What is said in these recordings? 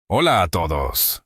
Hola a todos.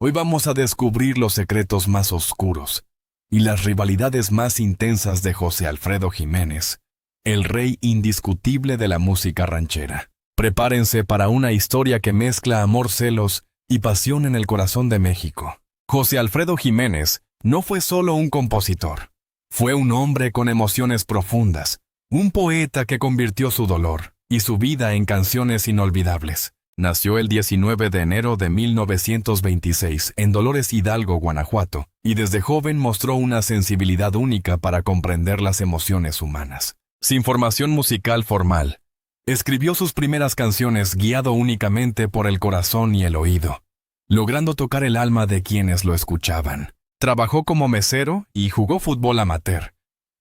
Hoy vamos a descubrir los secretos más oscuros y las rivalidades más intensas de José Alfredo Jiménez, el rey indiscutible de la música ranchera. Prepárense para una historia que mezcla amor, celos y pasión en el corazón de México. José Alfredo Jiménez no fue solo un compositor. Fue un hombre con emociones profundas, un poeta que convirtió su dolor y su vida en canciones inolvidables. Nació el 19 de enero de 1926 en Dolores Hidalgo, Guanajuato, y desde joven mostró una sensibilidad única para comprender las emociones humanas. Sin formación musical formal, escribió sus primeras canciones guiado únicamente por el corazón y el oído, logrando tocar el alma de quienes lo escuchaban. Trabajó como mesero y jugó fútbol amateur,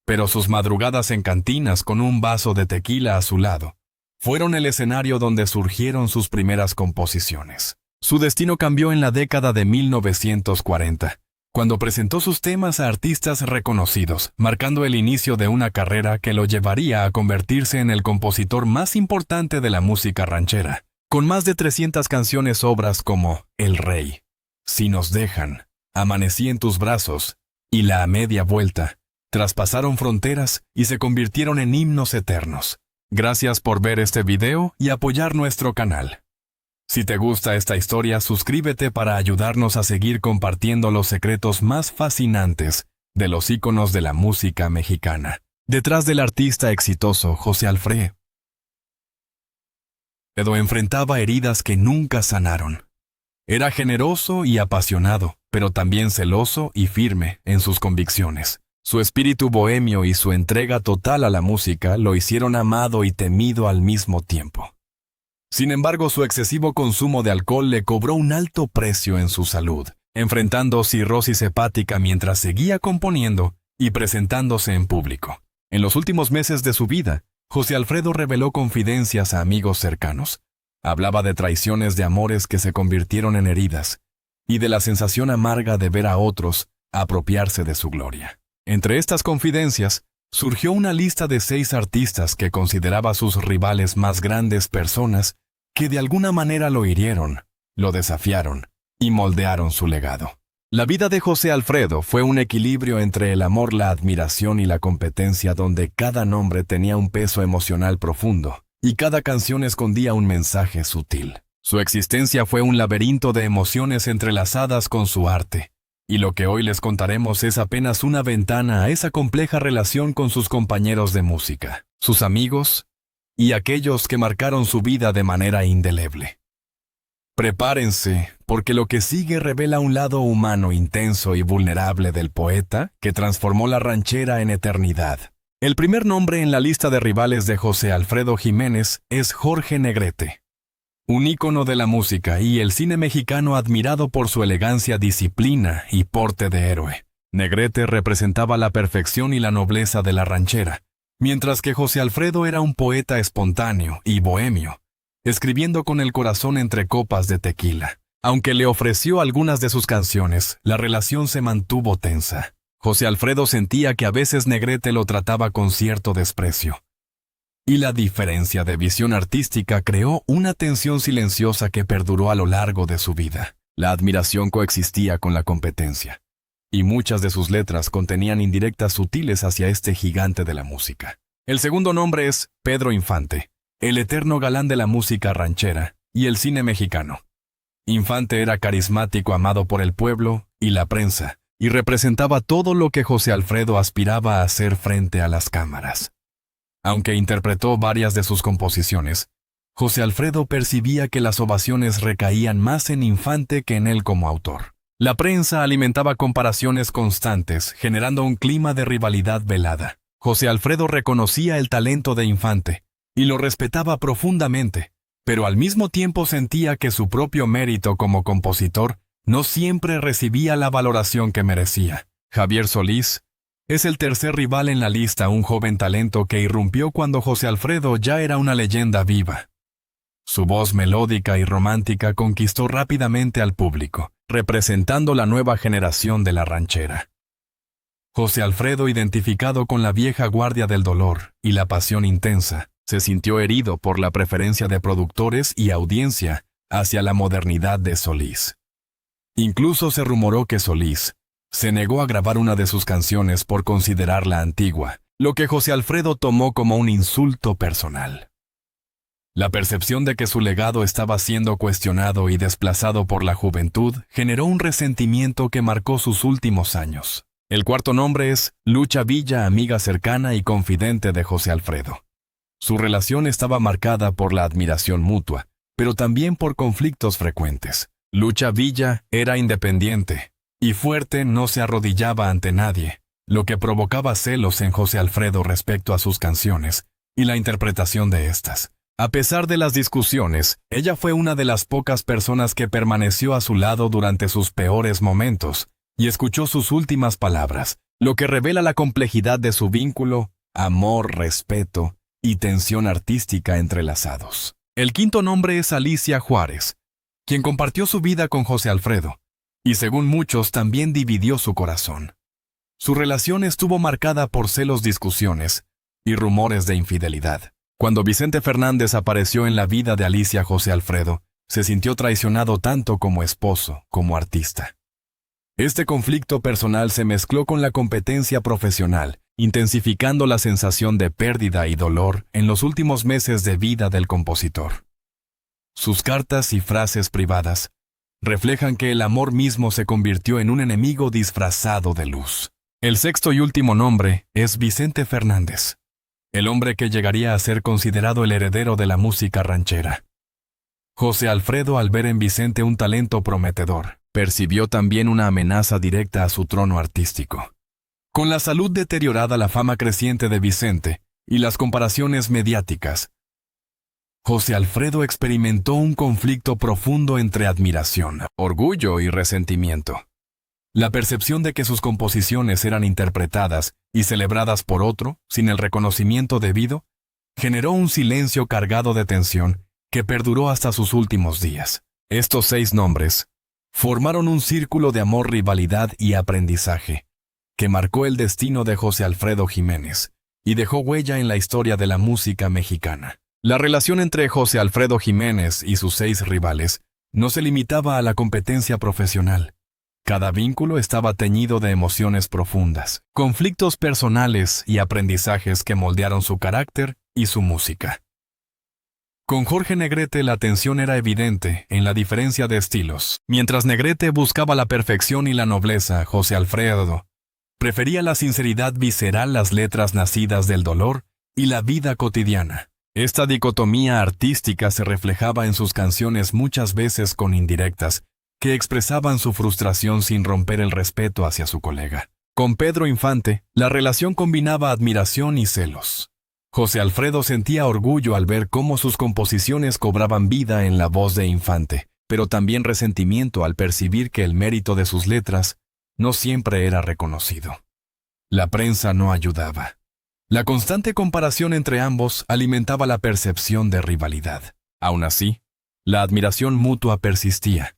pero sus madrugadas en cantinas con un vaso de tequila a su lado fueron el escenario donde surgieron sus primeras composiciones. Su destino cambió en la década de 1940, cuando presentó sus temas a artistas reconocidos, marcando el inicio de una carrera que lo llevaría a convertirse en el compositor más importante de la música ranchera, con más de 300 canciones, obras como El Rey, Si nos dejan, Amanecí en tus brazos y La media vuelta, traspasaron fronteras y se convirtieron en himnos eternos. Gracias por ver este video y apoyar nuestro canal. Si te gusta esta historia, suscríbete para ayudarnos a seguir compartiendo los secretos más fascinantes de los íconos de la música mexicana. Detrás del artista exitoso José Alfredo enfrentaba heridas que nunca sanaron. Era generoso y apasionado, pero también celoso y firme en sus convicciones. Su espíritu bohemio y su entrega total a la música lo hicieron amado y temido al mismo tiempo. Sin embargo, su excesivo consumo de alcohol le cobró un alto precio en su salud, enfrentando cirrosis hepática mientras seguía componiendo y presentándose en público. En los últimos meses de su vida, José Alfredo reveló confidencias a amigos cercanos. Hablaba de traiciones de amores que se convirtieron en heridas y de la sensación amarga de ver a otros apropiarse de su gloria. Entre estas confidencias, surgió una lista de 6 artistas que consideraba sus rivales más grandes, personas que de alguna manera lo hirieron, lo desafiaron y moldearon su legado. La vida de José Alfredo fue un equilibrio entre el amor, la admiración y la competencia, donde cada nombre tenía un peso emocional profundo y cada canción escondía un mensaje sutil. Su existencia fue un laberinto de emociones entrelazadas con su arte. Y lo que hoy les contaremos es apenas una ventana a esa compleja relación con sus compañeros de música, sus amigos y aquellos que marcaron su vida de manera indeleble. Prepárense, porque lo que sigue revela un lado humano intenso y vulnerable del poeta que transformó la ranchera en eternidad. El primer nombre en la lista de rivales de José Alfredo Jiménez es Jorge Negrete, un ícono de la música y el cine mexicano admirado por su elegancia, disciplina y porte de héroe. Negrete representaba la perfección y la nobleza de la ranchera, mientras que José Alfredo era un poeta espontáneo y bohemio, escribiendo con el corazón entre copas de tequila. Aunque le ofreció algunas de sus canciones, la relación se mantuvo tensa. José Alfredo sentía que a veces Negrete lo trataba con cierto desprecio. Y la diferencia de visión artística creó una tensión silenciosa que perduró a lo largo de su vida. La admiración coexistía con la competencia, y muchas de sus letras contenían indirectas sutiles hacia este gigante de la música. El segundo nombre es Pedro Infante, el eterno galán de la música ranchera y el cine mexicano. Infante era carismático, amado por el pueblo y la prensa, y representaba todo lo que José Alfredo aspiraba a hacer frente a las cámaras. Aunque interpretó varias de sus composiciones, José Alfredo percibía que las ovaciones recaían más en Infante que en él como autor. La prensa alimentaba comparaciones constantes, generando un clima de rivalidad velada. José Alfredo reconocía el talento de Infante y lo respetaba profundamente, pero al mismo tiempo sentía que su propio mérito como compositor no siempre recibía la valoración que merecía. Javier Solís es el tercer rival en la lista, un joven talento que irrumpió cuando José Alfredo ya era una leyenda viva. Su voz melódica y romántica conquistó rápidamente al público, representando la nueva generación de la ranchera. José Alfredo, identificado con la vieja guardia del dolor y la pasión intensa, se sintió herido por la preferencia de productores y audiencia hacia la modernidad de Solís. Incluso se rumoró que Solís se negó a grabar una de sus canciones por considerarla antigua, lo que José Alfredo tomó como un insulto personal. La percepción de que su legado estaba siendo cuestionado y desplazado por la juventud generó un resentimiento que marcó sus últimos años. El cuarto nombre es Lucha Villa, amiga cercana y confidente de José Alfredo. Su relación estaba marcada por la admiración mutua, pero también por conflictos frecuentes. Lucha Villa era independiente y fuerte, no se arrodillaba ante nadie, lo que provocaba celos en José Alfredo respecto a sus canciones y la interpretación de estas. A pesar de las discusiones, ella fue una de las pocas personas que permaneció a su lado durante sus peores momentos y escuchó sus últimas palabras, lo que revela la complejidad de su vínculo, amor, respeto y tensión artística entrelazados. El quinto nombre es Alicia Juárez, quien compartió su vida con José Alfredo, y según muchos también dividió su corazón. Su relación estuvo marcada por celos, discusiones y rumores de infidelidad. Cuando Vicente Fernández apareció en la vida de Alicia, José Alfredo se sintió traicionado tanto como esposo como artista. Este conflicto personal se mezcló con la competencia profesional, intensificando la sensación de pérdida y dolor en los últimos meses de vida del compositor. Sus cartas y frases privadas reflejan que el amor mismo se convirtió en un enemigo disfrazado de luz. El sexto y último nombre es Vicente Fernández, el hombre que llegaría a ser considerado el heredero de la música ranchera. José Alfredo, al ver en Vicente un talento prometedor, percibió también una amenaza directa a su trono artístico. Con la salud deteriorada, la fama creciente de Vicente y las comparaciones mediáticas, José Alfredo experimentó un conflicto profundo entre admiración, orgullo y resentimiento. La percepción de que sus composiciones eran interpretadas y celebradas por otro, sin el reconocimiento debido, generó un silencio cargado de tensión que perduró hasta sus últimos días. Estos 6 nombres formaron un círculo de amor, rivalidad y aprendizaje que marcó el destino de José Alfredo Jiménez y dejó huella en la historia de la música mexicana. La relación entre José Alfredo Jiménez y sus 6 rivales no se limitaba a la competencia profesional. Cada vínculo estaba teñido de emociones profundas, conflictos personales y aprendizajes que moldearon su carácter y su música. Con Jorge Negrete la tensión era evidente en la diferencia de estilos. Mientras Negrete buscaba la perfección y la nobleza, José Alfredo prefería la sinceridad visceral, las letras nacidas del dolor y la vida cotidiana. Esta dicotomía artística se reflejaba en sus canciones, muchas veces con indirectas, que expresaban su frustración sin romper el respeto hacia su colega. Con Pedro Infante, la relación combinaba admiración y celos. José Alfredo sentía orgullo al ver cómo sus composiciones cobraban vida en la voz de Infante, pero también resentimiento al percibir que el mérito de sus letras no siempre era reconocido. La prensa no ayudaba. La constante comparación entre ambos alimentaba la percepción de rivalidad. Aún así, la admiración mutua persistía.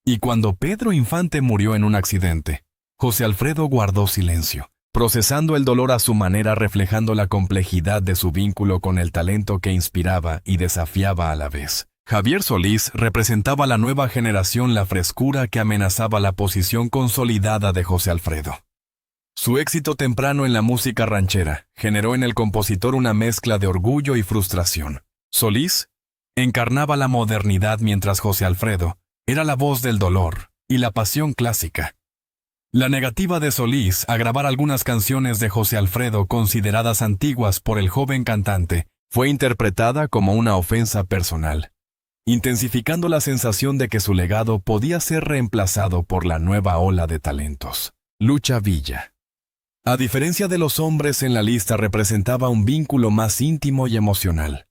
Y cuando Pedro Infante murió en un accidente, José Alfredo guardó silencio, procesando el dolor a su manera, reflejando la complejidad de su vínculo con el talento que inspiraba y desafiaba a la vez. Javier Solís representaba la nueva generación, la frescura que amenazaba la posición consolidada de José Alfredo. Su éxito temprano en la música ranchera generó en el compositor una mezcla de orgullo y frustración. Solís encarnaba la modernidad, mientras José Alfredo era la voz del dolor y la pasión clásica. La negativa de Solís a grabar algunas canciones de José Alfredo consideradas antiguas por el joven cantante fue interpretada como una ofensa personal, intensificando la sensación de que su legado podía ser reemplazado por la nueva ola de talentos. Lucha Villa, a diferencia de los hombres en la lista, representaba un vínculo más íntimo y emocional.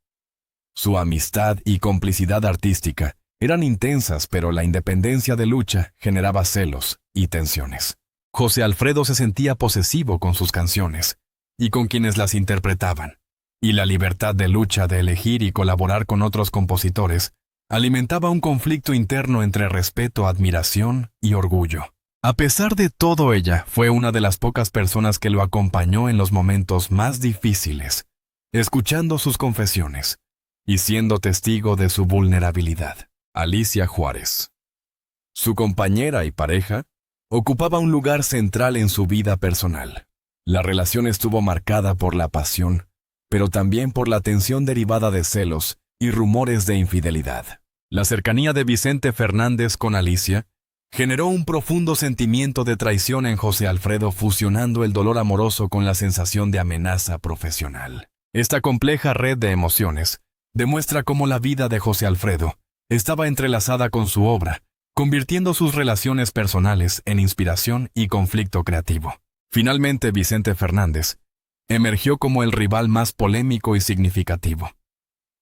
Su amistad y complicidad artística eran intensas, pero la independencia de Lucha generaba celos y tensiones. José Alfredo se sentía posesivo con sus canciones y con quienes las interpretaban, y la libertad de Lucha de elegir y colaborar con otros compositores alimentaba un conflicto interno entre respeto, admiración y orgullo. A pesar de todo, ella fue una de las pocas personas que lo acompañó en los momentos más difíciles, escuchando sus confesiones y siendo testigo de su vulnerabilidad. Alicia Juárez. Su compañera y pareja ocupaba un lugar central en su vida personal. La relación estuvo marcada por la pasión, pero también por la tensión derivada de celos y rumores de infidelidad. La cercanía de Vicente Fernández con Alicia generó un profundo sentimiento de traición en José Alfredo, fusionando el dolor amoroso con la sensación de amenaza profesional. Esta compleja red de emociones demuestra cómo la vida de José Alfredo estaba entrelazada con su obra, convirtiendo sus relaciones personales en inspiración y conflicto creativo. Finalmente, Vicente Fernández emergió como el rival más polémico y significativo.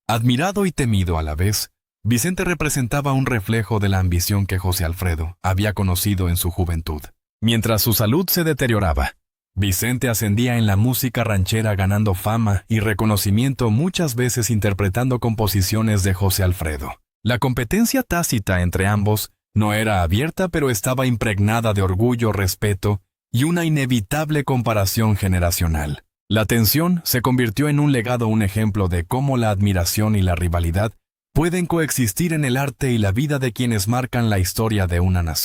Admirado y temido a la vez, Vicente representaba un reflejo de la ambición que José Alfredo había conocido en su juventud. Mientras su salud se deterioraba, Vicente ascendía en la música ranchera, ganando fama y reconocimiento, muchas veces interpretando composiciones de José Alfredo. La competencia tácita entre ambos no era abierta, pero estaba impregnada de orgullo, respeto y una inevitable comparación generacional. La tensión se convirtió en un legado, un ejemplo de cómo la admiración y la rivalidad pueden coexistir en el arte y la vida de quienes marcan la historia de una nación.